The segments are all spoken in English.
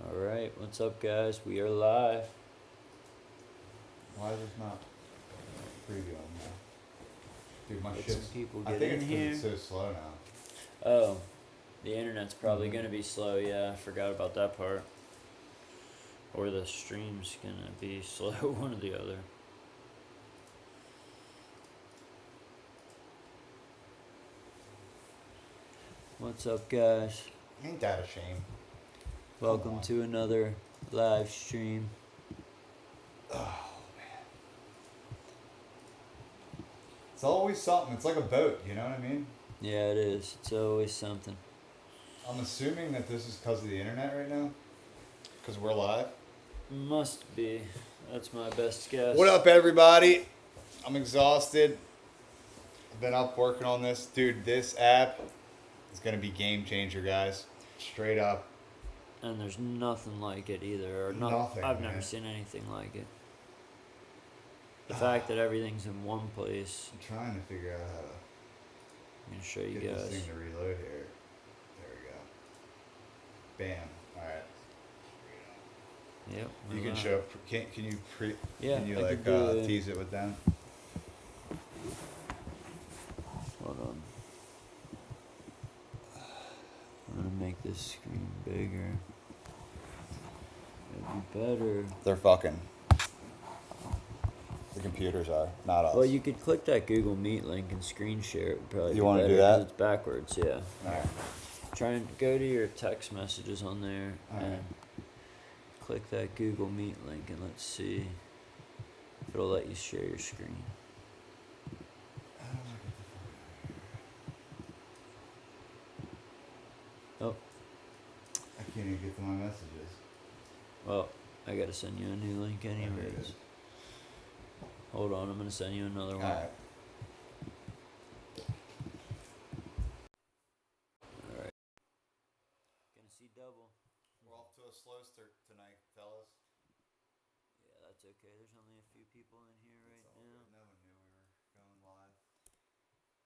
Alright, what's up, guys? We are live. Why is this not previewing now? Dude, my Let shit's... some people I get think in it's because here. it's so slow now. Oh, the internet's probably Mhm. gonna be slow. Yeah, I forgot about that part. Or the stream's gonna be slow, one or the other. What's up, guys? Ain't that a shame? Welcome on. to another live stream. Oh, man. It's always something. It's like a boat, you know what I mean? Yeah, it is. It's always something. I'm assuming that this is because of the internet right now. Because we're live. Must be. That's my best guess. What up, everybody? I'm exhausted. I've been up working on this. Dude, this app is going to be game changer, guys. Straight up. And there's nothing like it either. Or Nothing, I've man. never seen anything like it. The fact that everything's in one place. I'm trying to figure out how to I'm gonna show you get guys. this thing to reload here. There we go. Bam. Alright. Yep. You we're can live. show. Can you Yeah, Can you I like could do it. tease it with them? Hold on. I'm gonna make this screen bigger. It'd be better. They're fucking. The computers are not us. Well, you could click that Google Meet link and screen share. It would probably You be wanna better do that? It's backwards. Yeah. All right. Try and go to your text messages on there All and right. click that Google Meet link and let's see if it'll let you share your screen. Oh, I can't even get to my messages. well, I gotta send you a new link There it anyways. is. Hold on, I'm gonna send you another one. All right. Alright. Gonna see double. We're off to a slow start tonight, fellas. Yeah, that's okay. There's only a few people in here right It's all now. good. No one knew we were going live.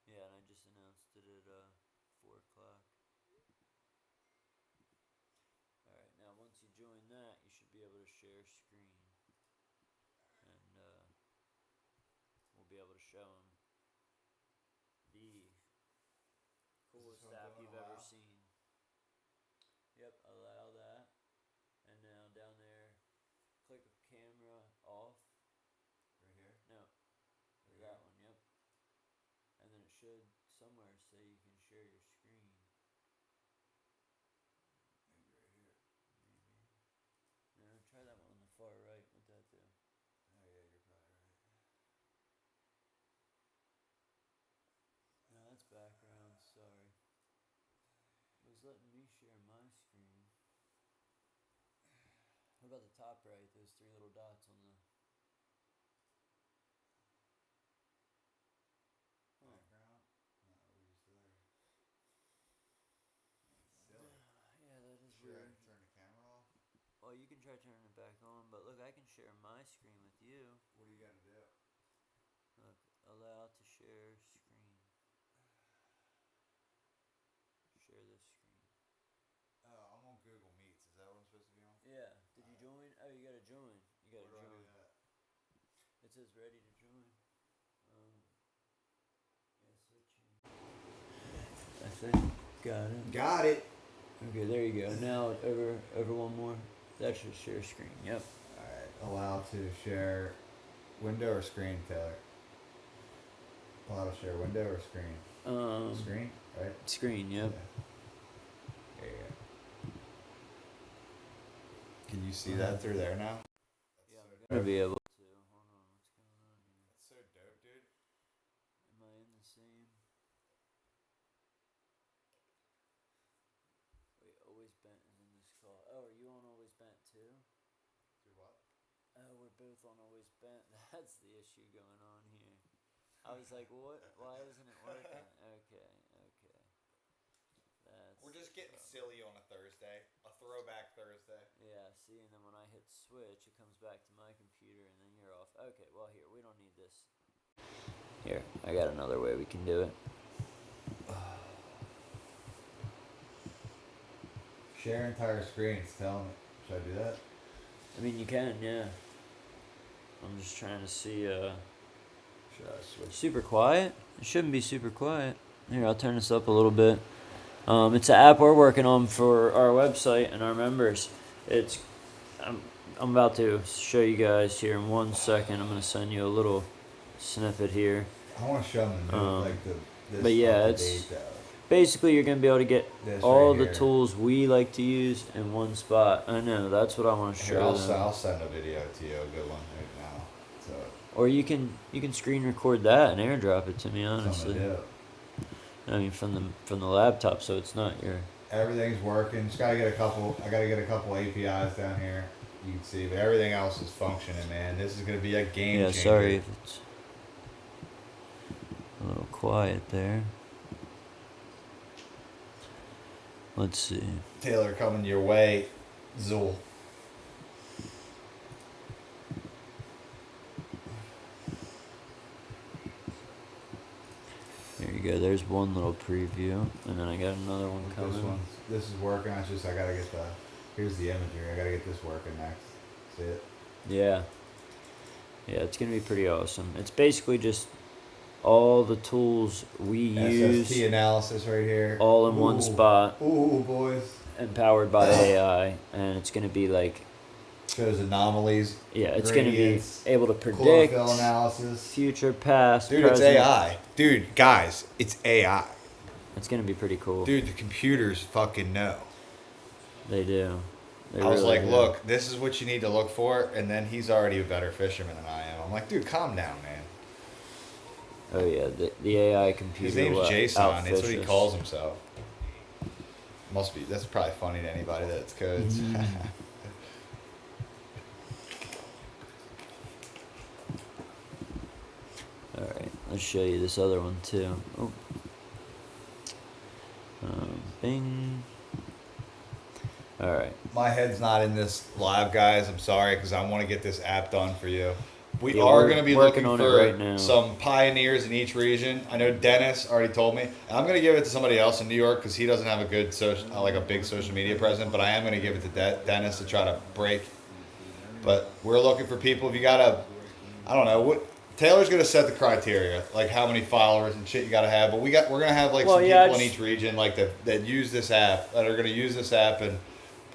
Yeah, and I just announced it at 4 o'clock. Alright, now once you join that, you should be able to share screen. And we'll be able to show them the coolest what I'm app doing, you've ever allow? seen. Yep, allow that. And now down there, click camera off. Right here. No, Right that here? one, yep. And then it should somewhere say you can share your screen. Maybe right here. Maybe. No, try that one on the far right. What'd that do? Oh yeah, you're probably right. No, that's background. Sorry. It was letting me share my screen. What about the top right? Those three little dots on the. Huh. Background? No, we're just there. That's silly. Yeah, that is Sure, I weird. can turn the camera off. Well, you can try turning it back on, but look, I can share my screen with you. What do you gotta do? Look, allow to share screen. Share this screen. Oh, I'm on Google Meets. Is that what I'm supposed to be on? Yeah. Did you join? Oh, you gotta join. You gotta Where do I join. do that? It says ready to join. Yeah, switching. I think. Got it. Got it. Okay, there you go. Now over one more. That should share screen. Yep. Alright, allow to share window or screen, Taylor? Allow to share window or screen? Screen, right? Screen. Yep. Yeah. There you go. Can you see that through there now? Yeah, I'm gonna be able to. Hold on, what's going on here? That's so dope, dude. Am I in the same? Wait, always bent is in this call. Oh, are you on always bent too? Do what? Oh, we're both on always bent. That's the issue going on here. I was like, what? Why isn't it working? Okay. That's. We're just getting silly on a Thursday. A throwback Thursday. Yeah, see, and then when I hit switch, it comes back to my computer, and then you're off. Okay, well, here, we don't need this. Here, I got another way we can do it. Share entire screen. It's telling me. Should I do that? I mean, you can, yeah. I'm just trying to see. Should I switch? Super quiet? It shouldn't be super quiet. Here, I'll turn this up a little bit. It's an app we're working on for our website and our members. I'm about to show you guys here in 1 second. I'm gonna send you a little snippet here. I want to show them the new, Um, like the. This but yeah, up to it's- date, Basically, you're gonna be able to get this all right the here. tools we like to use in one spot. I know, that's what I want to Here, show I'll, them. I'll send a video to you, a good one right now. So Or you can screen record that and airdrop it to me. that's Honestly, what I'm gonna do. I mean from the laptop, so it's not your. Everything's working. Just gotta get a couple. I gotta get a couple APIs down here. You can see, but everything else is functioning, man. This is gonna be a game Yeah, changer. sorry if it's a little quiet there. Let's see. Taylor, coming your way, Zool. There you go. There's one little preview, and then I got another one coming. This is working. It's just I gotta get the. Here's the imagery. I gotta get this working next. See it? Yeah. Yeah, it's gonna be pretty awesome. It's basically just all the tools we SST use analysis right here. all in one Ooh. spot, Ooh, boys. and powered by AI, and it's gonna be like, Shows anomalies. yeah, it's gonna be Gradients, able to predict Chlorophyll analysis. future, past, Dude, it's present. AI. Dude, guys, it's AI. It's gonna be pretty cool. Dude, the computers fucking know. They do. They I was really like, do. look, this is what you need to look for, and then he's already a better fisherman than I am. I'm like, dude, calm down, man. Oh yeah, the AI computer. His name's will Jason. outfish That's what he us. calls himself. Must be. That's probably funny to anybody that's codes. Mhm. All right, let's show you this other one too. Oh. Bing. All right. My head's not in this live, guys. I'm sorry, because I want to get this app done for you. We Yeah, are we're going to be working looking on it for right now. some pioneers in each region. I know Dennis already told me. I'm going to give it to somebody else in New York because he doesn't have a good like a big social media presence. But I am going to give it to Dennis to try to break. But we're looking for people. If you got to, I don't know what. Taylor's gonna set the criteria, like how many followers and shit you gotta have. But we're gonna have like Well, some yeah, people in it's- each region, like that use this app, that are gonna use this app and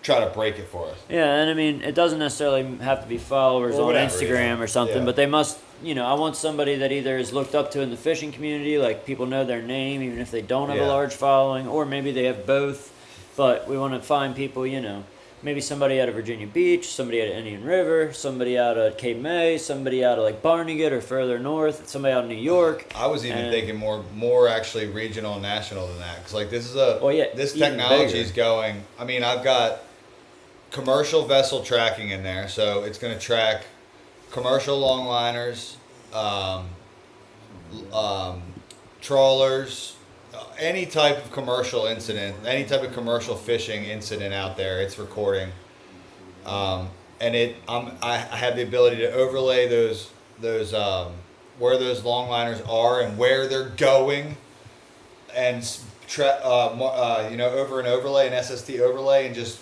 try to break it for us. Yeah, and I mean, it doesn't necessarily have to be followers Or on whatever, Instagram yeah. or something, Yeah. but they must, I want somebody that either is looked up to in the fishing community, like people know their name, even if they don't have Yeah. a large following, or maybe they have both. But we want to find people, maybe somebody out of Virginia Beach, somebody out of Indian River, somebody out of Cape May, somebody out of like Barnegat or further north, somebody out of New York. I was even And- thinking more actually regional and national than that, because like this is this even technology bigger. is going. I mean, I've got commercial vessel tracking in there, so it's gonna track commercial longliners, trawlers, any type of commercial incident, any type of commercial fishing incident out there, it's recording. And I have the ability to overlay those where those longliners are and where they're going, and over an overlay, an SST overlay, and just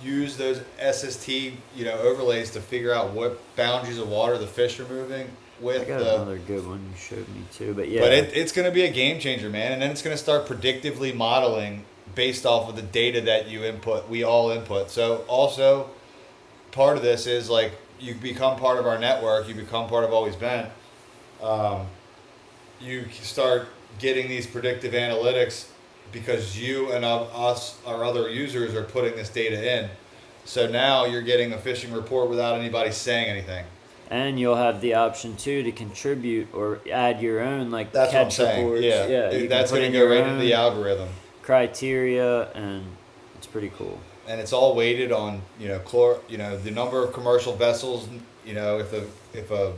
use those SST overlays to figure out what boundaries of water the fish are moving I with got the. another good one you showed me too, but yeah. But it's going to be a game changer, man. And then it's going to start predictively modeling based off of the data that you input, we all input. So also, part of this is like you become part of our network, you become part of Always Been. You start getting these predictive analytics because you and us, our other users, are putting this data in. So now you're getting a fishing report without anybody saying anything. And you'll have the option too to contribute or add your own like That's what I'm catch saying. reports. Yeah, you can that's put going to in go your right into the own algorithm. criteria, and it's pretty cool. And it's all weighted on the number of commercial vessels. If a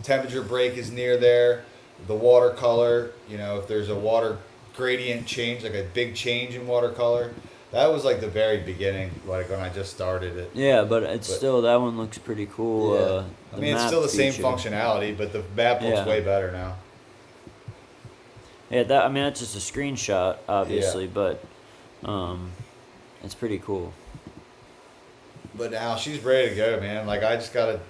temperature break is near there, the watercolor. If there's a water gradient change, like a big change in watercolor. That was like the very beginning, like when I just started it. Yeah, but But- still that one looks pretty cool. Yeah. I mean, it's still the same feature. functionality, but the map looks Yeah. way better now. Yeah, that's just a screenshot, obviously, but it's pretty cool. But now she's ready to go, man. Like I just gotta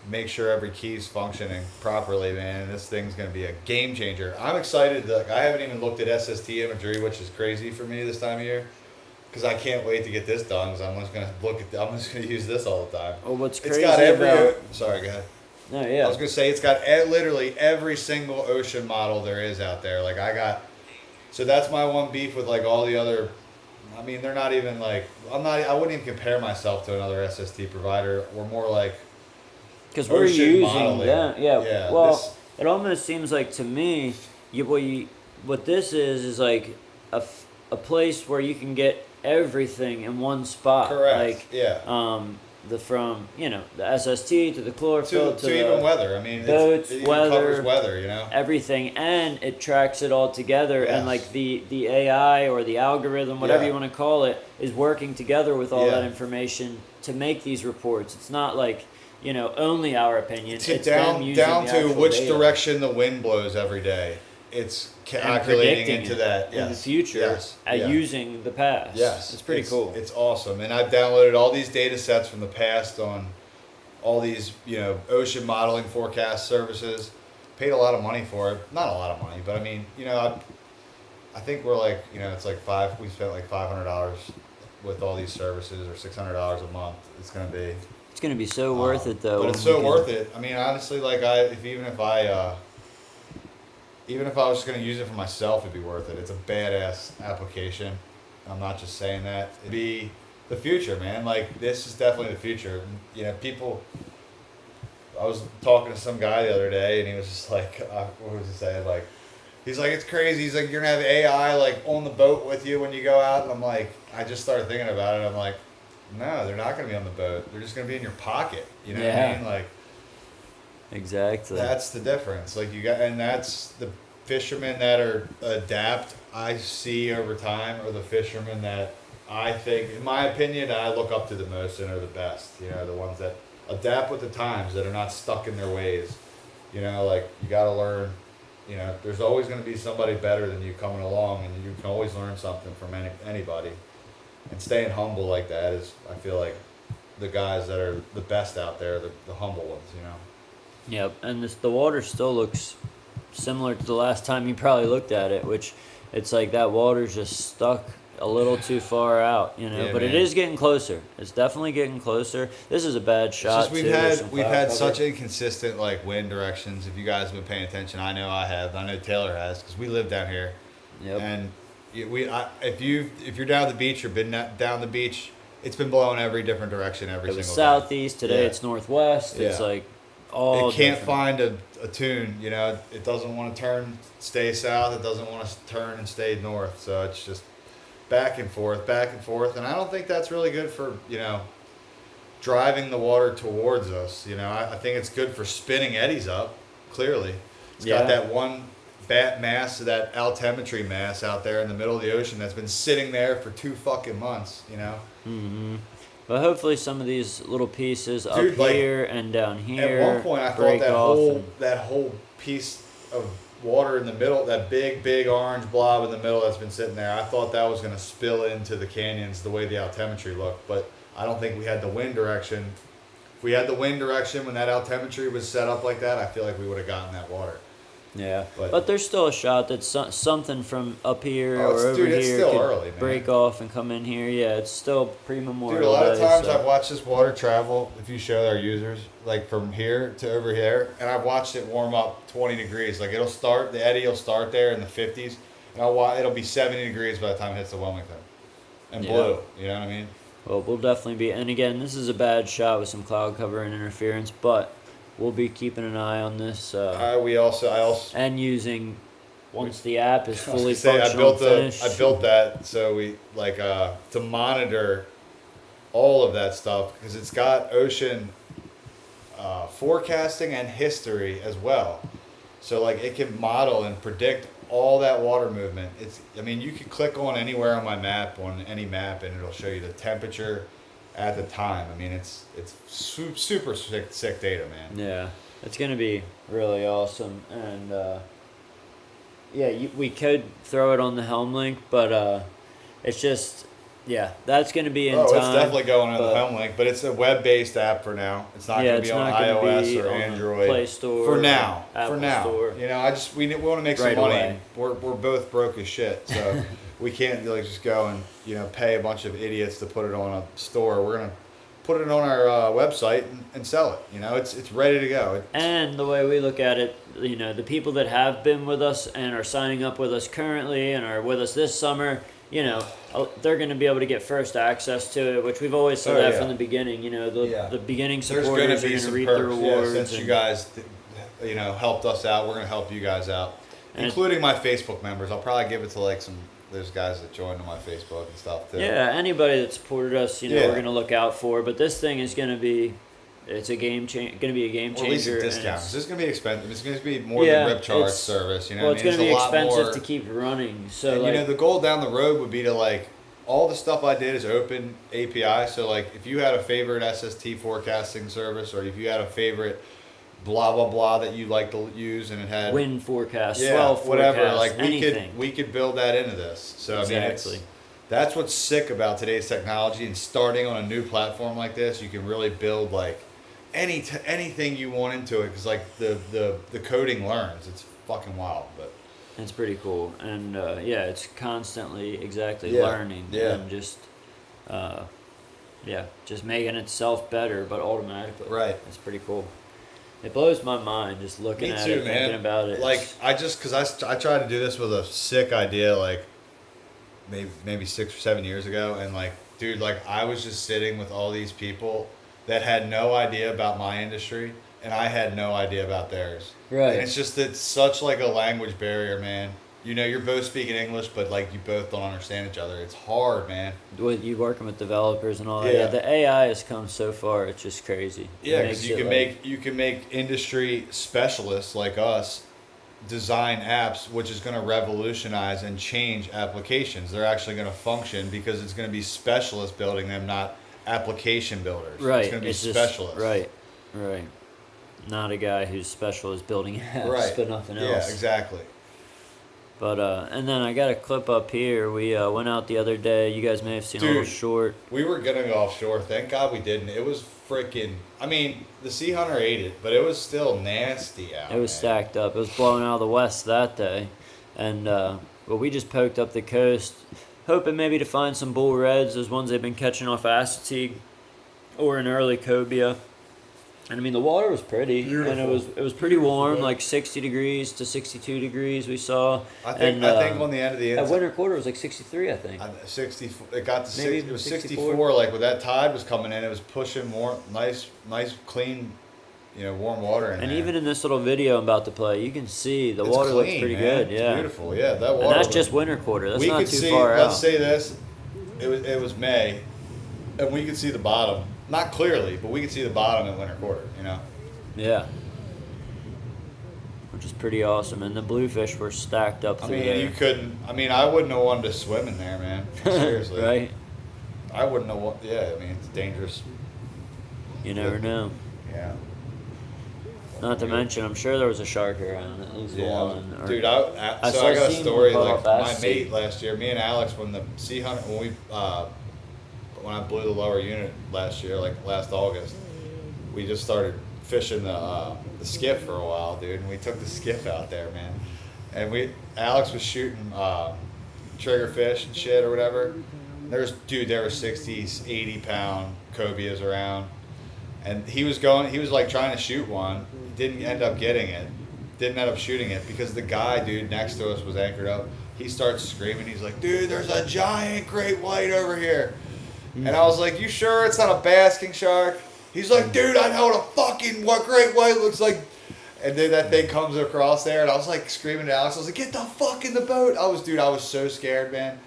make sure every key's functioning properly, man. This thing's gonna be a game changer. I'm excited. Like I haven't even looked at SST imagery, which is crazy for me this time of year, because I can't wait to get this done. Because I'm just gonna I'm just gonna use this all the time. Well, what's It's crazy got every. about... Sorry, go ahead. No, I yeah. was gonna say it's got literally every single ocean model there is out there. Like I got, so that's my one beef with like all the other. I mean, they're not even like I wouldn't even compare myself to another SST provider. We're more like Because we're ocean using modeling. them. Yeah. Yeah, Well, this- it almost seems like to me, what this is like a place where you can get everything in one spot. Correct. Like, Yeah. from the SST to the chlorophyll To to the even weather. I mean, boats, it even weather, covers weather. You know. everything, and it tracks it all together, and Yes. like the AI or the algorithm, whatever Yeah. you want to call it, is working together with all that Yeah. information to make these reports. It's not like only our opinion. To It's them using down the to actual which data direction the wind blows every day. It's calculating predicting into it that. in the Yes. future Yes. at Yeah. using the past. Yes, it's pretty cool. It's awesome, and I've downloaded all these data sets from the past on all these ocean modeling forecast services. Paid a lot of money for it. Not a lot of money, but I mean I think we're like it's like we spent like $500 with all these services or $600 a month. It's gonna be. It's gonna be so worth it though. But when it's we so can- worth it. I mean, honestly, like even if I was just gonna use it for myself, it'd be worth it. It's a badass application. I'm not just saying that. It'd be the future, man. Like this is definitely the future. People. I was talking to some guy the other day, and he was just like, "What was he saying?" Like, he's like, "It's crazy." He's like, "You're gonna have AI like on the boat with you when you go out," and I'm like, I just started thinking about it. I'm like, no, they're not gonna be on the boat. They're just gonna be in your pocket. You know what I Yeah. mean? Like. Exactly. That's the difference. Like and that's the fishermen that are adapt. I see over time are the fishermen that I think, in my opinion, I look up to the most and are the best. The ones that adapt with the times, that are not stuck in their ways. Like you got to learn. There's always going to be somebody better than you coming along, and you can always learn something from anybody. And staying humble like that is, I feel like, the guys that are the best out there, the humble ones. Yep, and the water still looks similar to the last time you probably looked at it, which it's like that water's just stuck a little too far out, Yeah, but it man. is getting closer. It's definitely getting closer. This is a bad It's shot. just we've too, with had some we've cloud had cover. such inconsistent like wind directions. If you guys have been paying attention, I know I have. I know Taylor has because we live down here. Yep. And if you're down the beach or been down the beach, it's been blowing every different direction every It was single day. southeast today. Yeah. It's northwest. It's Yeah. like all. It can't different. find a tune. It doesn't want to turn, stay south. It doesn't want to turn and stay north. So it's just back and forth, and I don't think that's really good for driving the water towards us. I think it's good for spinning eddies up. Clearly, it's got Yeah. that one bat mass, that altimetry mass out there in the middle of the ocean that's been sitting there for 2 fucking months. Mm-hmm. But hopefully, some of these little pieces Dude, up like, here and down here. At one point, I thought break off that whole piece of water in the middle, that big orange blob in the middle that's been sitting there, I thought that was going to spill into the canyons the way the altimetry looked. But I don't think we had the wind direction. If we had the wind direction when that altimetry was set up like that, I feel like we would have gotten that water. Yeah, But- but there's still a shot that something from up here Oh, or over dude, it's here still could early, man. break off and come in here. Yeah, it's still pre-Memorial Dude, a lot of Day, times so- I've watched this water travel, if you show our users, like from here to over here, and I've watched it warm up 20 degrees. Like the eddy will start there in the 50s, and it'll be 70 degrees by the time it hits the Wilmington. And Yeah. blue, you know what I mean? Well, we'll definitely be. And again, this is a bad shot with some cloud cover and interference, but we'll be keeping an eye on this I also and using once the app is I was fully gonna say, functional and finished. I built that so we to monitor all of that stuff because it's got ocean forecasting and history as well. So like it can model and predict all that water movement. You can click on anywhere on my map, on any map, and it'll show you the temperature at the time. It's super sick data, man. Yeah, it's gonna be really awesome, and we could throw it on the helm link, but it's just Yeah, that's going to be in Oh, time. it's definitely going on the but- home link, but it's a web-based app for now. It's not Yeah, going to it's be on not gonna iOS be or on the Android. Play Store for or now. Apple For now, Store. you know, we want to make some Right money. away. We're both broke as shit, so we can't like just go and pay a bunch of idiots to put it on a store. We're gonna put it on our website and sell it. You know, it's ready to go. And the way we look at it, the people that have been with us and are signing up with us currently and are with us this summer, they're going to be able to get first access to it, which we've always said that from the beginning. The beginning There's supporters gonna are be going to some reap the perks, rewards. since you and- guys, helped us out. We're gonna help you guys out, And including my Facebook members. I'll probably give it to like those guys that joined on my Facebook and stuff too. Yeah, anybody that supported us, Yeah. we're going to look out for. But this thing is going to be, it's a game going to be a game Or at least changer. a and discount. it's- This is gonna be expensive. It's gonna be more Yeah, than Rip Charge it's- service. You know, Well, what it's I mean? going to be a lot expensive more- to keep running. So, And, like, the goal down the road would be to like all the stuff I did is open API. So like if you had a favorite SST forecasting service, or if you had a favorite blah blah blah that you like to use, and it had wind forecast, yeah, swell whatever. forecast, Like anything. we could build that into this. So I mean, Exactly. that's what's sick about today's technology, and starting on a new platform like this, you can really build like anything you want into it, because like the coding learns. It's fucking wild, but. It's pretty cool, and it's constantly Yeah, learning yeah. and just just making itself better, but automatically. Right. It's pretty cool. It blows my mind just looking Me at too, it, man. thinking about it. Like because I tried to do this with a sick idea like maybe 6 or 7 years ago, and like dude, like I was just sitting with all these people that had no idea about my industry, and I had no idea about theirs. Right. And it's such like a language barrier, man. You're both speaking English, but like you both don't understand each other. It's hard, man. with you working with developers and all that. Yeah. Yeah, the AI has come so far; it's just crazy. Yeah, It because makes you it, can like- you can make industry specialists like us design apps, which is going to revolutionize and change applications. They're actually going to function because it's going to be specialists building them, not application builders. right. It's going to be just- specialists. Right. Not a guy whose special is building apps, Right. but nothing else. Yeah, exactly. But and then I got a clip up here. We went out the other day. You guys may have seen a little Dude. short. We were going to go offshore. Thank God we didn't. It was freaking. I mean, the Sea Hunter ate it, but it was still nasty out. It was man. stacked up. It was blowing out of the west that day, and but we just poked up the coast, hoping maybe to find some bull reds, those ones they've been catching off Assateague, or an early cobia. And I mean the water was pretty, and Beautiful. it was pretty warm, like 60 degrees to 62 degrees. We saw. I think on the end of the At winter quarter it was like 63, I think. 60. It got to Maybe 60. It was 64. 64. Like when that tide was coming in, it was pushing more nice, clean, warm water in And there. even in this little video I'm about to play, you can see the It's water looks clean, pretty man. good. It's Yeah, beautiful. Yeah, that water. and that's was- just winter quarter. That's we not could too see. far Let's out. say this. It was May, and we could see the bottom. Not clearly, but we could see the bottom in winter quarter. Yeah. Which is pretty awesome. And the bluefish were stacked up I through mean, there. you couldn't. I mean, I wouldn't have wanted to swim in there, man. Seriously. Right? I wouldn't have. Yeah, I mean, it's dangerous. You never know. Yeah. Not to mention, I'm sure there was a shark around, at least Yeah, one. Or, dude. I So saw I got a Steam story. caught Like off my Assateague. mate last year, me and Alex, when the Sea Hunter, when I blew the lower unit last year, like last August, we just started fishing the skiff for a while, dude. And we took the skiff out there, man. And Alex was shooting trigger fish and shit or whatever. There were 60, 80 pound cobias around. And he was like trying to shoot one. Didn't end up getting it. Didn't end up shooting it because the guy, dude, next to us was anchored up. He starts screaming. He's like, dude, there's a giant great white over here. And I was like, you sure it's not a basking shark? He's like, dude, I know what great white looks like. And then that thing comes across there, and I was like screaming at Alex. I was like, get the fuck in the boat. I was so scared, man.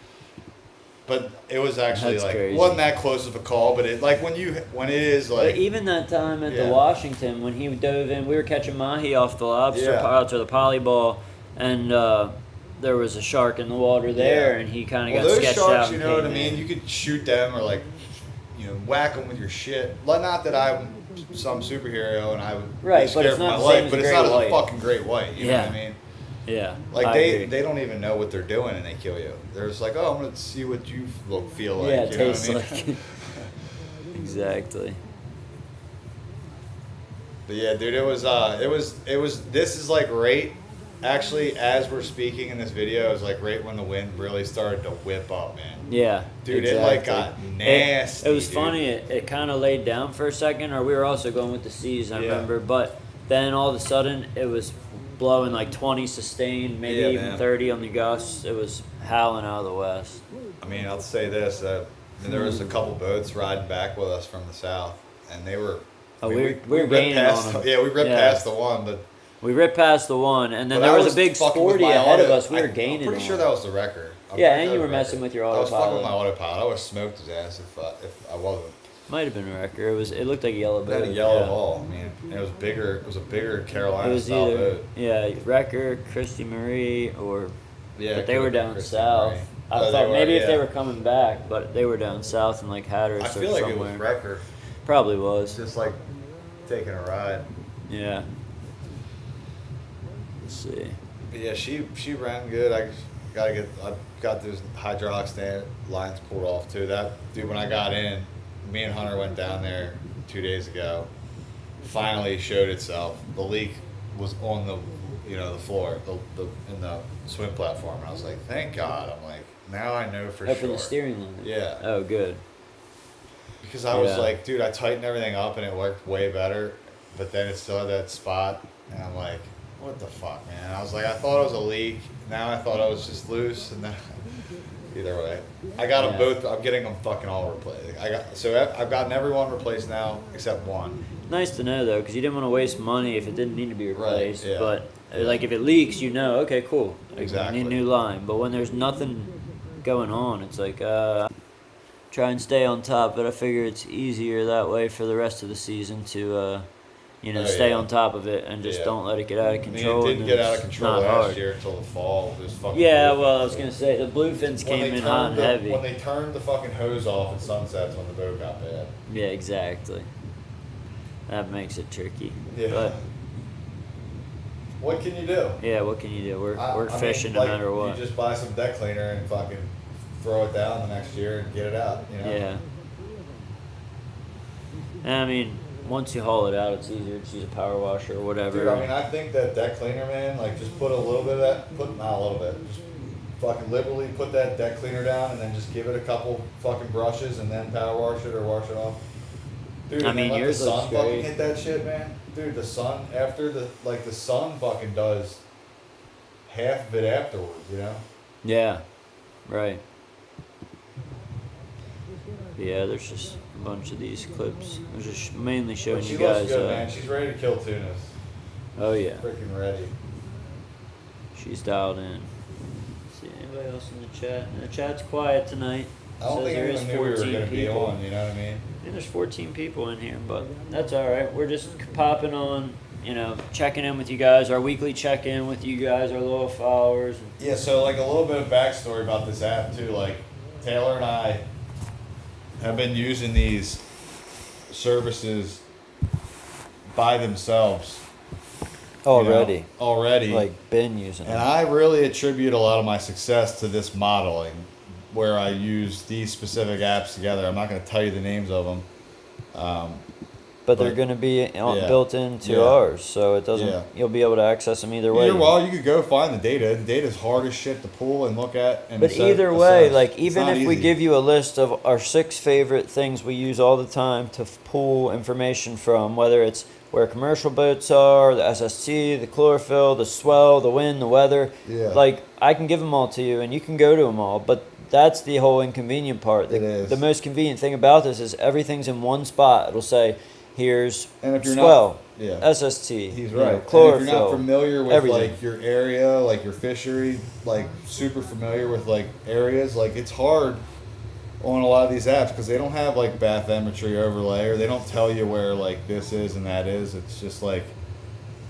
But it was actually That's like, crazy. wasn't that close of a call, but it like when it is But like, even that time at Yeah. the Washington, when he dove in, we were catching mahi off the lobster Yeah. piles or the polyball, and there was a shark in the water there, Yeah. and he kind of well, got those sketched sharks, out. you and know what I came mean? in. You could shoot them or like, whack them with your shit. Like, not that I'm some superhero and I would Right, be but scared it's for not my the life, same as but a it's great not white. a fucking great white. You know what I Yeah. mean? Yeah. Like I they agree. don't even know what they're doing and they kill you. They're just like, oh, I'm gonna see what you feel like. Yeah, you it know tastes what I mean? like. Exactly. But yeah, dude, it was. This is like right. Actually, as we're speaking in this video, it was like right when the wind really started to whip up, man. Yeah. Dude, exactly. it like got nasty. It was dude. funny. It kind of laid down for a second, or we were also going with the seas, I Yeah. remember. But then all of a sudden, it was blowing like 20 sustained, maybe Yeah, even man. 30 on the gusts. It was howling out of the west. I mean, I'll say this: there was a couple boats riding back with us from the south, and they were. Oh, I mean, we were ripped gaining past. on 'em. Yeah, we ripped Yeah. past the one, but. We ripped past the one, and then but there I was a big fucking with sporty my ahead of auto- us. We were gaining. I'm pretty on sure it. that was the wrecker. I'm Yeah, pretty and sure you that were was messing wrecker. with your I was fucking with my autopilot. autopilot. I would have smoked his ass if I wasn't. Might have been a wrecker. It looked like a yellow It boat. had a yellow yeah. hull. I mean, it was bigger. It was a bigger It Carolina was style either boat. wrecker, Christy Marie, or Yeah, but they were down Christy south. Marie. I Oh, they thought were, maybe if they yeah. were coming back, but they were down south in like Hatteras I or feel like somewhere. it was wrecker. Probably It's was. just like taking a ride. Yeah. Let's see. But yeah, she ran good. I got those hydraulic stand lines pulled off too. That dude, when I got in, me and Hunter went down there 2 days ago. Finally showed itself. The leak was on the the floor, the in the swim platform. And I was like, thank God. I'm like, now I know for Oh, sure. for the steering line. Yeah. Oh, good. Because I was Yeah. like, dude, I tightened everything up and it worked way better, but then it still had that spot, and I'm like, what the fuck, man? I was like, I thought it was a leak. Now I thought I was just loose, and then either way, I got them Yeah. both. I'm getting them fucking all replaced. I've gotten everyone replaced now except one. Nice to know though, because you didn't want to waste money if it didn't need to be Right, replaced. yeah. But like if it leaks, okay, cool. Like, Exactly. We need a new line. But when there's nothing going on, it's like try and stay on top. But I figure it's easier that way for the rest of the season to Oh, stay yeah. on top of it and just Yeah. don't let it get out of I mean, control. it didn't and get out of it's control not last hard. year until the fall. It was fucking Yeah, brutal. well, I was gonna say the bluefins When came they in hot turned and heavy. When they turned the fucking hose off at sunsets when the boat got bad. Yeah, exactly. That makes it tricky. Yeah. But What can you do? yeah, what can you do? We're I mean, fishing like, no matter what. You just buy some deck cleaner and fucking throw it down the next year and get it out. You know? Yeah. And I mean, once you haul it out, it's easier to use a power washer or whatever. Dude, I mean, I think that deck cleaner, man, like just put a little bit of that, not a little bit, just fucking liberally put that deck cleaner down and then just give it a couple fucking brushes and then power wash it or wash it off. Dude, I and then mean, let yours the sun looks fucking great. hit that shit, man. Dude, the sun the sun fucking does half of it afterwards, you know? Yeah. Right. Yeah, there's just a bunch of these clips. I was just mainly showing But she you looks guys. good, man. She's ready to kill tunas. Oh yeah, Freaking ready. she's dialed in. See anybody else in the chat? The chat's quiet tonight. I don't Says think there anyone is knew we were 14 gonna be people. on, you know what I mean? And there's 14 people in here, but that's all right. We're just popping on, checking in with you guys, our weekly check-in with you guys, our loyal followers. Yeah, so like a little bit of backstory about this app too. Like Taylor and I have been using these services by themselves Already, already. like been using And it. I really attribute a lot of my success to this modeling, where I use these specific apps together. I'm not going to tell you the names of them. But they're but- going to be yeah. built into Yeah. ours, so it doesn't. Yeah. You'll be able to access them either way. Well, you could go find the data. The data's hard as shit to pull and look at. And But either way, assess. like It's even not if we easy. give you a list of our 6 favorite things we use all the time to pull information from, whether it's where commercial boats are, the SST, the chlorophyll, the swell, the wind, the weather, Yeah. like I can give them all to you and you can go to them all. But that's the whole inconvenient part. It is. The most convenient thing about this is everything's in one spot. It'll say, here's And if you're swell, not, yeah. SST, He's you know, right. And if chlorophyll. you're not familiar with everything. like your area, like your fishery, like super familiar with like areas, like it's hard on a lot of these apps because they don't have like bathymetry overlay or they don't tell you where like this is and that is. It's just like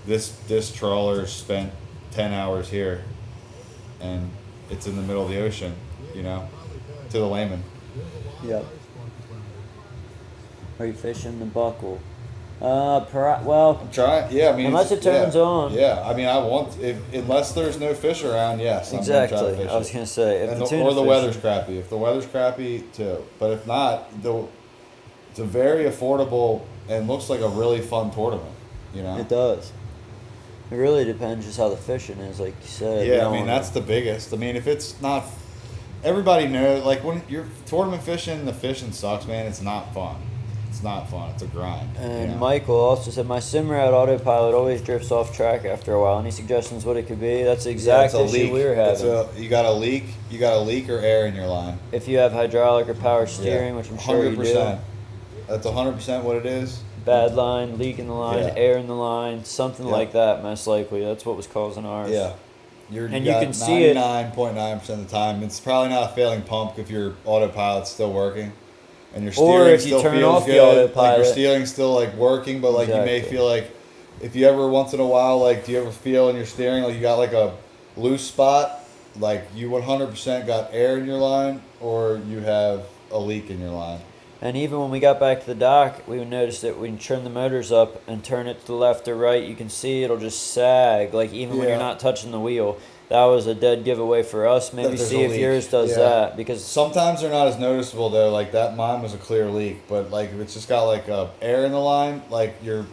this trawler spent 10 hours here and it's in the middle of the ocean, you know, to the layman. Yep. Are you fishing the buckle? Well, I'm trying. Yeah, I mean, unless it turns yeah, on. Yeah, I mean, I want unless there's no fish around. Yes, I'm gonna try to Exactly. fish I was it. gonna say if And the the, tuna or the fish- weather's crappy. If the weather's crappy, too. But if not, it's a very affordable and looks like a really fun tournament. You know. It does. It really depends just how the fishing is, like you said. You Yeah, I don't mean wanna- that's the biggest. I mean, if it's not, everybody knows. Like when you're tournament fishing, the fishing sucks, man. It's not fun. It's not fun. It's a grind. And you know? Michael also said, my Simrad autopilot always drifts off track after a while. Any suggestions what it could be? That's the exact Yeah, it's a issue leak. we were having. You got a leak. You got a leak or air in your line. If you have hydraulic or power steering, which I'm sure you do, That's 100% what it is. bad line, leak in the line, Yeah. air in the line, something Yeah. like that, most likely. That's what was causing ours. Yeah. And you can see it. 99.9% of the time. It's probably not a failing pump if your autopilot's still working. And your Or steering if you still turn feels off the good. Like autopilot. your steering's still like working, but like you may Exactly. feel like if you ever once in a while, like do you ever feel in your steering like you got like a loose spot? Like you 100% got air in your line or you have a leak in your line. And even when we got back to the dock, we would notice that when you turn the motors up and turn it to the left or right, you can see it'll just sag, like even when you're Yeah. not touching the wheel. That was a dead giveaway for us. Maybe there's see a if leak. yours does Yeah. that, because Sometimes they're not as noticeable though. Like that, mine was a clear leak, but like if it's just got like air in the line, like your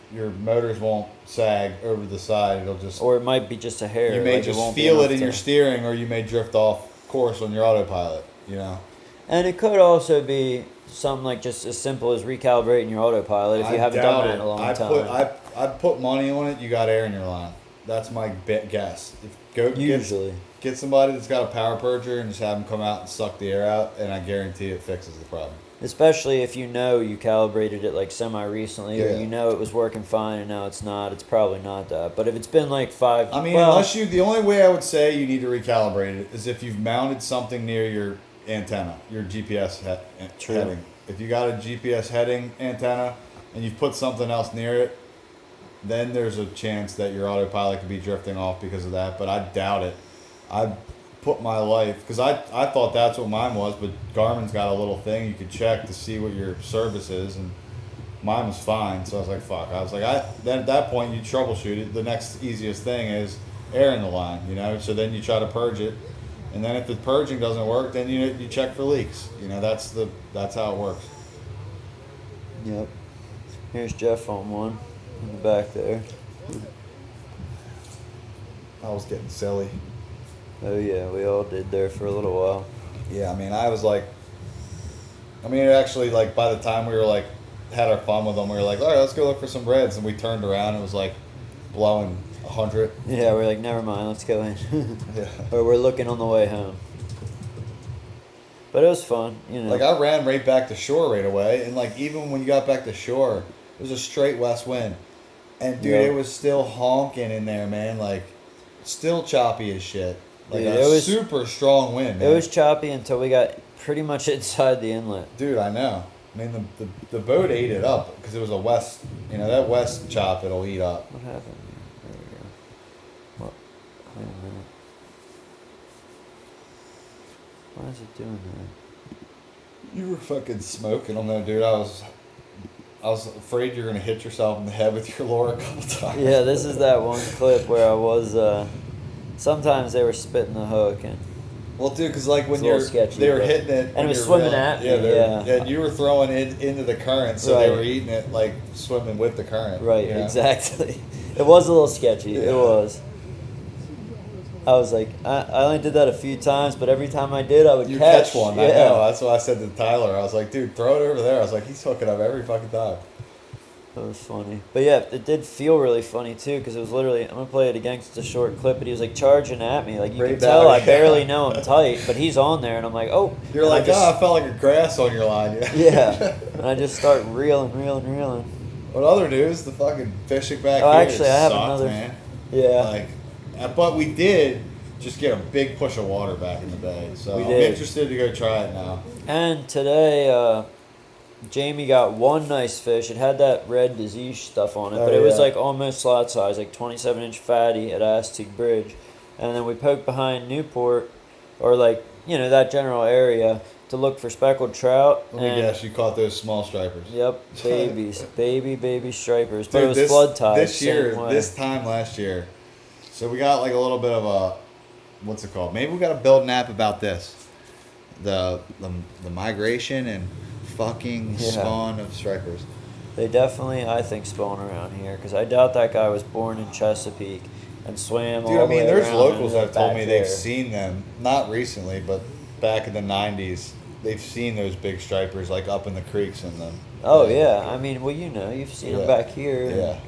motors won't sag over the side. It'll just or it might be just a hair. you may like just won't be feel it enough in to- your steering, or you may drift off course on your autopilot. You know. And it could also be something like just as simple as recalibrating your autopilot if you I haven't doubt done that it. in a long I time. I put money on it. You got air in your line. That's my guess. Usually. Get somebody that's got a power purger and just have them come out and suck the air out, and I guarantee it fixes the problem. Especially if you know you calibrated it like semi recently, or Yeah. you know it was working fine and now it's not. It's probably not that. But if it's been like five, I mean, well, the only way I would say you need to recalibrate it is if you've mounted something near your antenna, your GPS True. heading. If you got a GPS heading antenna and you've put something else near it, then there's a chance that your autopilot could be drifting off because of that. But I doubt it. I put my life, because I thought that's what mine was, but Garmin's got a little thing you could check to see what your service is, and mine was fine. So I was like, fuck. I was like, then at that point you troubleshoot it. The next easiest thing is air in the line, you know. So then you try to purge it, and then if the purging doesn't work, then you check for leaks. You know, that's how it works. Yep. Here's Jeff on one in the back there. I was getting silly. Oh yeah, we all did there for a little while. Yeah, I mean, I was like, actually, like, by the time we were, like, had our fun with them, we were like, all right, let's go look for some reds. And we turned around and it was, like, blowing 100. Yeah, we're like, never mind, let's go in. Yeah. Or we're looking on the way home. But it was fun, you know. Like, I ran right back to shore right away. And, like, even when you got back to shore, it was a straight west wind. And, dude, Yeah. it was still honking in there, man. Like, still choppy as shit. Like, Dude, a it was- super strong wind, man. It was choppy until we got pretty much inside the inlet. Dude, I know. I mean, the boat ate it up because it was a west, that west chop it'll eat up. What happened? There we go. What? Wait a minute. Why is it doing that? You were fucking smoking them though, dude. I was afraid you're gonna hit yourself in the head with your lure a couple times. Yeah, this is that one clip where I was. Sometimes they were spitting the hook, and Well, dude, because like when It's a little sketchy, they were but- hitting it, and when it was you're swimming at me, yeah. and you were throwing it into the current, so they Right. were eating it like swimming with the current. right, you know? exactly. It was a little sketchy. Yeah. It was. I was like, I only did that a few times, but every time I did, I would You catch one, Yeah. I know. That's what I said to Tyler. I was like, dude, throw it over there. I was like, he's hooking up every fucking time. That was funny. But yeah, it did feel really funny too, because it was literally, I'm going to play it again 'cause it's a short clip, but he was like charging at me. Like you Right can tell back. I barely know him tight, but he's on there, and I'm like, oh. You're And I like, just, I felt like a grass on your line. Yeah. And I just start reeling. What other news? The fucking fishing back Oh, here actually, I have sucked, another- man. Yeah. Like, but we did just get a big push of water back in the bay. So We I'm did. interested to go try it now. And today, Jamie got one nice fish. It had that red disease stuff on it, Oh, but it was yeah. like almost slot size, like 27-inch fatty at Aztec Bridge. And then we poked behind Newport, or like, that general area, to look for speckled trout. Let me guess, you caught those small stripers. Yep, babies, baby stripers. But Dude, it was flood tide. this year, same way. this time last year. So we got like a little bit of a, what's it called? Maybe we got to build an app about this. The migration and fucking Yeah. spawn of stripers. They definitely, I think, spawn around here because I doubt that guy was born in Chesapeake and swam all Dude, I the mean, way there's around locals and that have told back me there. they've seen them, not recently, but back in the 90s. They've seen those big stripers like up in the creeks and them. Oh yeah, I mean, well, you know, you've seen Yeah. them back here. and Yeah.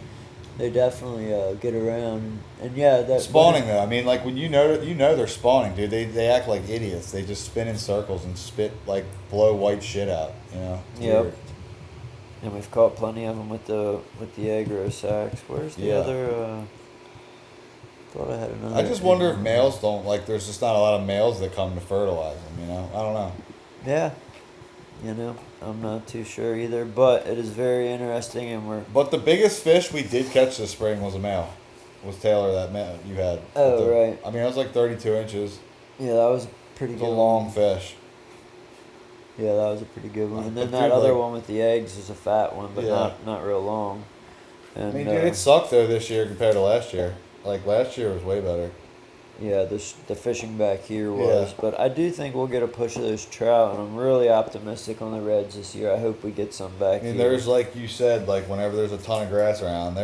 They definitely get around, and yeah, that Spawning though, I mean, like when you know they're spawning, dude. They act like idiots. They just spin in circles and spit like blow white shit out. You know. It's Yep. weird. And we've caught plenty of them with the aggro sacks. Where's the Yeah. other? Thought I had another. I just wonder if males don't like. There's just not a lot of males that come to fertilize them. You know. I don't know. Yeah, you know, I'm not too sure either, but it is very interesting, and we're. But the biggest fish we did catch this spring was a male. Was Taylor that male you had? Oh, The- right. I mean, it was like 32 inches. Yeah, that was a pretty It good. was a one. long fish. Yeah, that was a pretty good one. And then But that dude, other like- one with the eggs is a fat one, but Yeah. not real long. And I mean, dude, it sucked though this year compared to last year. Like last year was way better. yeah, the fishing back here Yeah. was. But I do think we'll get a push of those trout, and I'm really optimistic on the reds this year. I hope we get some back I mean, here. there's like you said, like whenever there's a ton of grass around,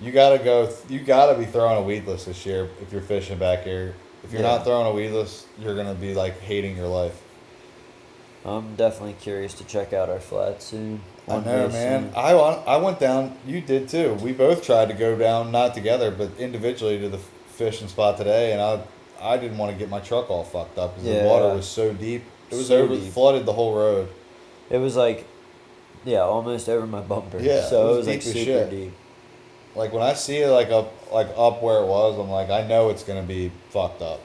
you gotta be throwing a weedless this year if you're fishing back here. If you're Yeah. not throwing a weedless, you're gonna be like hating your life. I'm definitely curious to check out our flat soon. I One know, day man. soon. I went down. You did too. We both tried to go down, not together, but individually to the fishing spot today, and I didn't want to get my truck all fucked up because the water Yeah. was so deep. It was So deep. flooded the whole road. It was like, yeah, almost over my bumper. Yeah, so it it was was like deep as super shit. deep. Like when I see it like up where it was, I'm like, I know it's gonna be fucked up.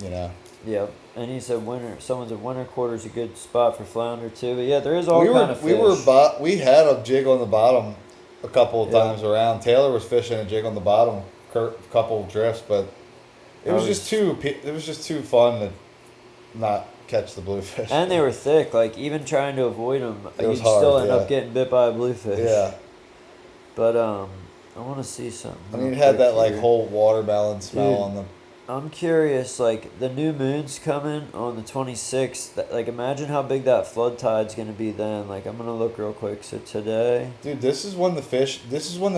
You know. Yep. And he said someone said winter quarter's a good spot for flounder too. But yeah, there is all we kind were of we fish. we had a jig on the bottom a couple of Yeah. times around. Taylor was fishing a jig on the bottom, couple of drifts, but it was just too fun to not catch the bluefish. And they were thick. Like even trying to avoid them, It you'd was hard, still end yeah. up getting bit by a bluefish. Yeah, But I want to see something. I mean, it real had quick that like here. whole watermelon smell Dude. on the. I'm curious, like the new moon's coming on the 26th. Like imagine how big that flood tide's gonna be then. Like I'm gonna look real quick. So today, Dude, this is when the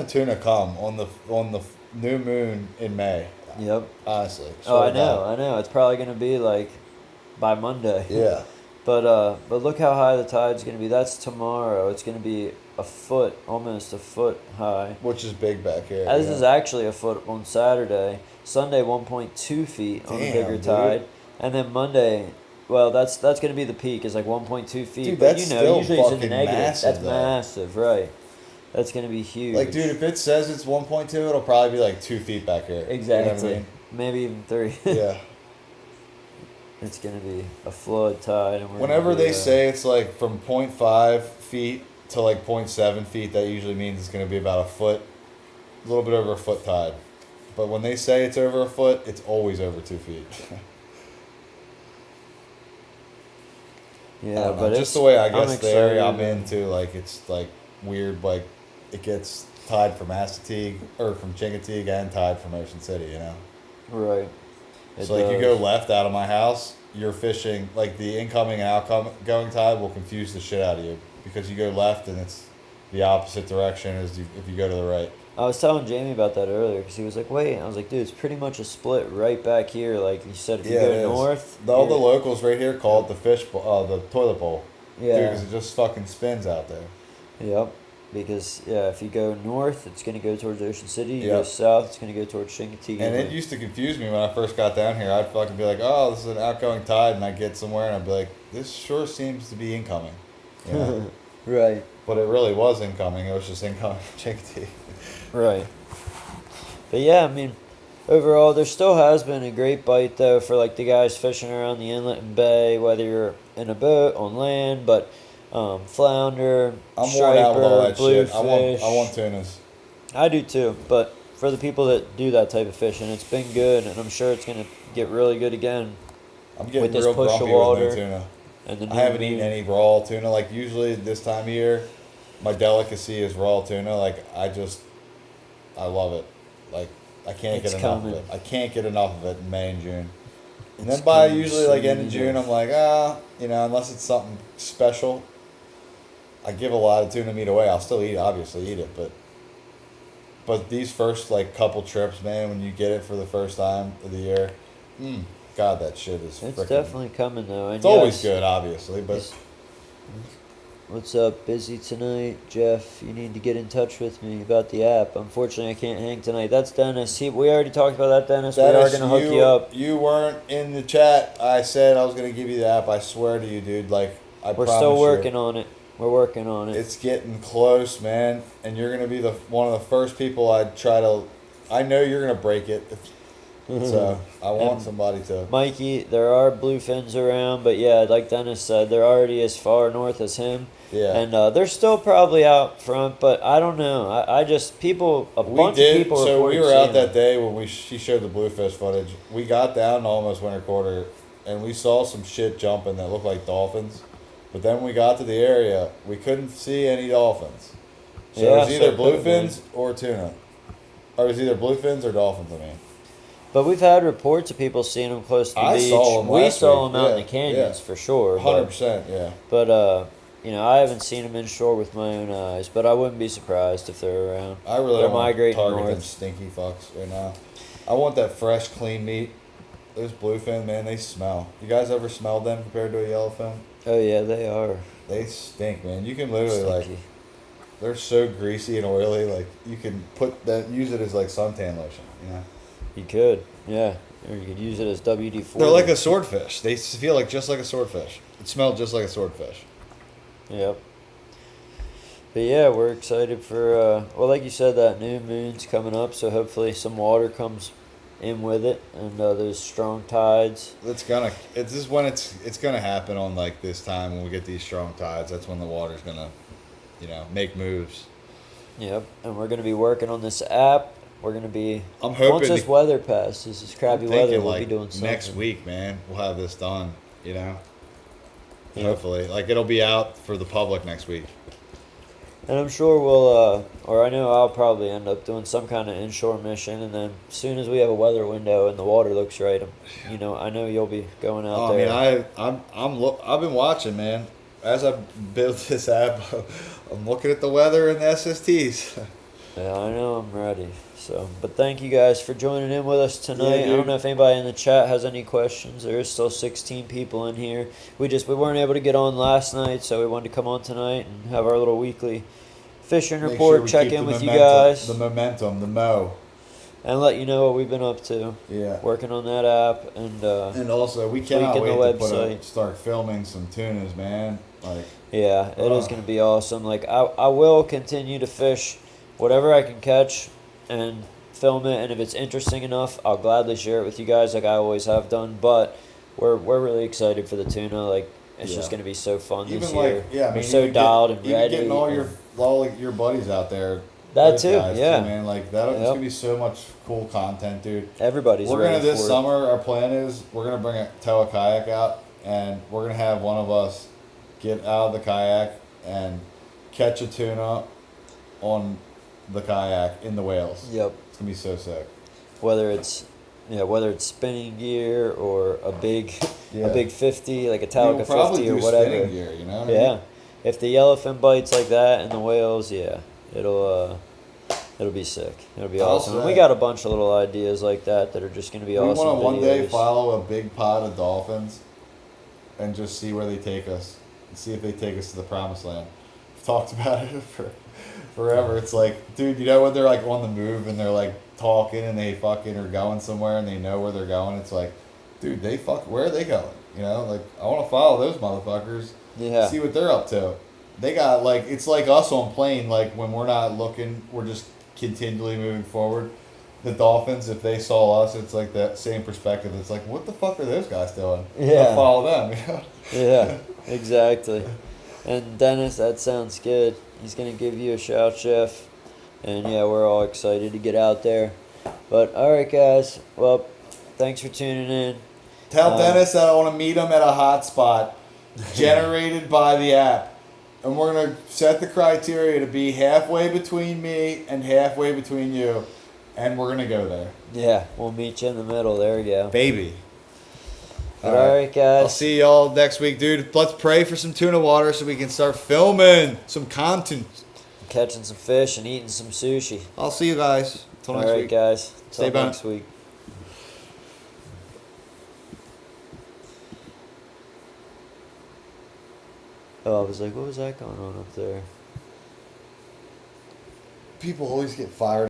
tuna come on the new moon in May. yep. Honestly. Oh, swear I to know, God. I know. It's probably gonna be like by Monday. Yeah. But look how high the tide's gonna be. That's tomorrow. It's gonna be a foot, almost a foot high. Which is big back here. This yeah. is actually a foot on Saturday. Sunday 1.2 feet on a Damn, bigger dude. tide, and then Monday, well, that's gonna be the peak. Is like 1.2 feet. Dude, but that's you know, still usually it's in the fucking negative. massive, That's though. massive, right? That's gonna be huge. Like, dude, if it says it's 1.2, it'll probably be like 2 feet back here. You know what I exactly. mean? Maybe even 3. Yeah. It's gonna be a flood tide, and we're Whenever gonna be, they say it's like from 0.5 feet to like 0.7 feet, that usually means it's going to be about a foot, a little bit over a foot tide. But when they say it's over a foot, it's always over 2 feet. I yeah, don't know, but just it's the way I I'm guess the area I'm excited. into, like it's like weird, like it gets tide from Assateague or from Chincoteague and tide from Ocean City, you know. Right. So like you go left out of my house, you're fishing like the incoming and outgoing tide will confuse the shit out of you because you go left and it's the opposite direction as if you go to the right. I was telling Jamie about that earlier because he was like, "Wait," I was like, "Dude, it's pretty much a split right back here." Like you said, if you Yeah, go it is. north, All the you're- locals right here call it the the toilet bowl. yeah, because it just fucking spins out there. yep. Because if you go north, it's gonna go towards Ocean City. You go Yep. south, it's gonna go towards Chincoteague. And it Like, used to confuse me when I first got down here. I'd fucking be like, "Oh, this is an outgoing tide," and I'd get somewhere and I'd be like, "This sure seems to be incoming." You know? right, But it really was incoming. It was just incoming from Chincoteague. right. But yeah, I mean, overall, there still has been a great bite though for like the guys fishing around the inlet and bay, whether you're in a boat on land, but flounder, I'm worn out with all striper, that shit. I bluefish. want tunas. I do too, but for the people that do that type of fishing, it's been good, and I'm sure it's gonna get really good again. I'm getting With this real push of grumpy with water. no tuna. And the I haven't new eaten moon. any raw tuna. Like usually this time of year, my delicacy is raw tuna. Like I love it. Like I can't It's get enough coming. of it. I can't get enough of it in May and June. And It's then by coming usually like end of soon June, enough. I'm like, unless it's something special, I give a lot of tuna meat away. I'll still obviously eat it, but these first like couple trips, man, when you get it for the first time of the year, God, that shit is It's freaking. definitely coming though. And It's always yes, good, obviously, but is- What's up? Busy tonight, Jeff? You need to get in touch with me about the app. Unfortunately, I can't hang tonight. That's Dennis. We already talked about that, Dennis. We are Dennis, gonna hook you up. You weren't in the chat. I said I was gonna give you the app. I swear to you, dude. Like I We're promise still you. working on it. We're working on it. It's getting close, man, and you're gonna be one of the first people I'd try to. I know you're gonna break it, so I want And somebody to. Mikey, there are bluefins around, but yeah, like Dennis said, they're already as far north as him. Yeah. And they're still probably out front, but I don't know. I just, a bunch of people So we reported were out seeing that them. day when she showed the bluefish footage. We got down to almost winter quarter, and we saw some shit jumping that looked like dolphins. But then when we got to the area, we couldn't see any dolphins. So Yeah, it was so either it could've been. bluefins or tuna. Or it was either bluefins or dolphins, I mean. But we've had reports of people seeing them close to the I beach. saw 'em We last saw week. them out in Yeah, the canyons yeah. for sure. 100%, yeah. But I haven't seen them inshore with my own eyes. But I wouldn't be surprised if they're around. I really They're don't want to migrating target them north. stinky fucks right now. I want that fresh, clean meat. Those bluefin, man, they smell. You guys ever smelled them compared to a yellowfin? Oh yeah, they are. They stink, man. You can literally like, Stinky. they're so greasy and oily. Like you can use it as like suntan lotion. You know, You could, yeah. Or you could use it as WD-40. they're like a swordfish. They feel like just like a swordfish. It smelled just like a swordfish. Yep. But yeah, we're excited for well, like you said, that new moon's coming up, so hopefully some water comes in with it, and those strong tides. It's just when it's gonna happen on like this time when we get these strong tides. That's when the water's gonna, make moves. Yep. And we're gonna be working on this app. We're gonna be I'm hoping once this weather passes, this crappy I'm weather, thinking we'll like be doing something next week, man. We'll have this done. Yeah. Hopefully, like it'll be out for the public next week. And I'm sure we'll, or I know I'll probably end up doing some kind of inshore mission, and then as soon as we have a weather window and the water looks right, I know you'll be going out Oh, there. I mean, I've been watching, man. As I build this app, I'm looking at the weather and the SSTs. Yeah, I know I'm ready. So, but thank you guys for joining in with us tonight. I dude. don't know if anybody in the chat has any questions. There is still 16 people in here. We weren't able to get on last night, so we wanted to come on tonight and have our little weekly fishing Make report, sure we check keep in the with you momentum- guys, The momentum, the mo. and let you know what we've been up to. Yeah. Working on that app and And also, we cannot tweaking wait the to website. start filming some tunas, man. Like, yeah, it is going to be awesome. Like I will continue to fish whatever I can catch and film it, and if it's interesting enough, I'll gladly share it with you guys like I always have done. But we're really excited for the tuna. Like it's just Yeah. going to be so fun even this like, year. yeah, I We're mean, so even dialed and even ready. getting all and- your buddies out there. That those too, guys yeah. man. Like that, it's Yep. gonna be so much cool content, dude. Everybody's We're ready gonna this for summer. Our plan is we're gonna tow a kayak out, and we're gonna have one of us get out of the kayak and catch a tuna on the kayak in the whales. it. Yep. It's gonna be so sick. Whether it's spinning gear or a big Yeah. a big 50 like a We'll Talica probably 50 or do whatever. spinning gear, you know? What I Yeah, mean? if the yellowfin bites like that and the whales, yeah, it'll be sick. It'll be I'll awesome. And we say. got a bunch of little ideas like that are just gonna be We awesome. want to one day videos. follow a big pod of dolphins and just see where they take us and see if they take us to the promised land. We've talked about it for forever. It's like, dude, you know when they're like on the move and they're like talking and they fucking are going somewhere and they know where they're going? It's like, dude, where are they going? You know, like I want to follow those motherfuckers. Yeah. See what they're up to. They got like it's like us on plane. Like when we're not looking, we're just continually moving forward. The dolphins, if they saw us, it's like that same perspective. It's like, what the fuck are those guys doing? Yeah. I'll follow them. You know? Yeah, exactly. And Dennis, that sounds good. He's gonna give you a shout, Chef. And yeah, we're all excited to get out there. But all right, guys. Well, thanks for tuning in. Tell Dennis that I want to meet him at a hot spot. generated by the app. And we're going to set the criteria to be halfway between me and halfway between you. And we're going to go there. Yeah, we'll meet you in the middle. There we go. Baby. All right, guys. I'll see y'all next week, dude. Let's pray for some tuna water so we can start filming some content. Catching some fish and eating some sushi. I'll see you guys. Till next All right, week. guys. Stay Till back. next week. Oh, I was like, what was that going on up there? People always get fired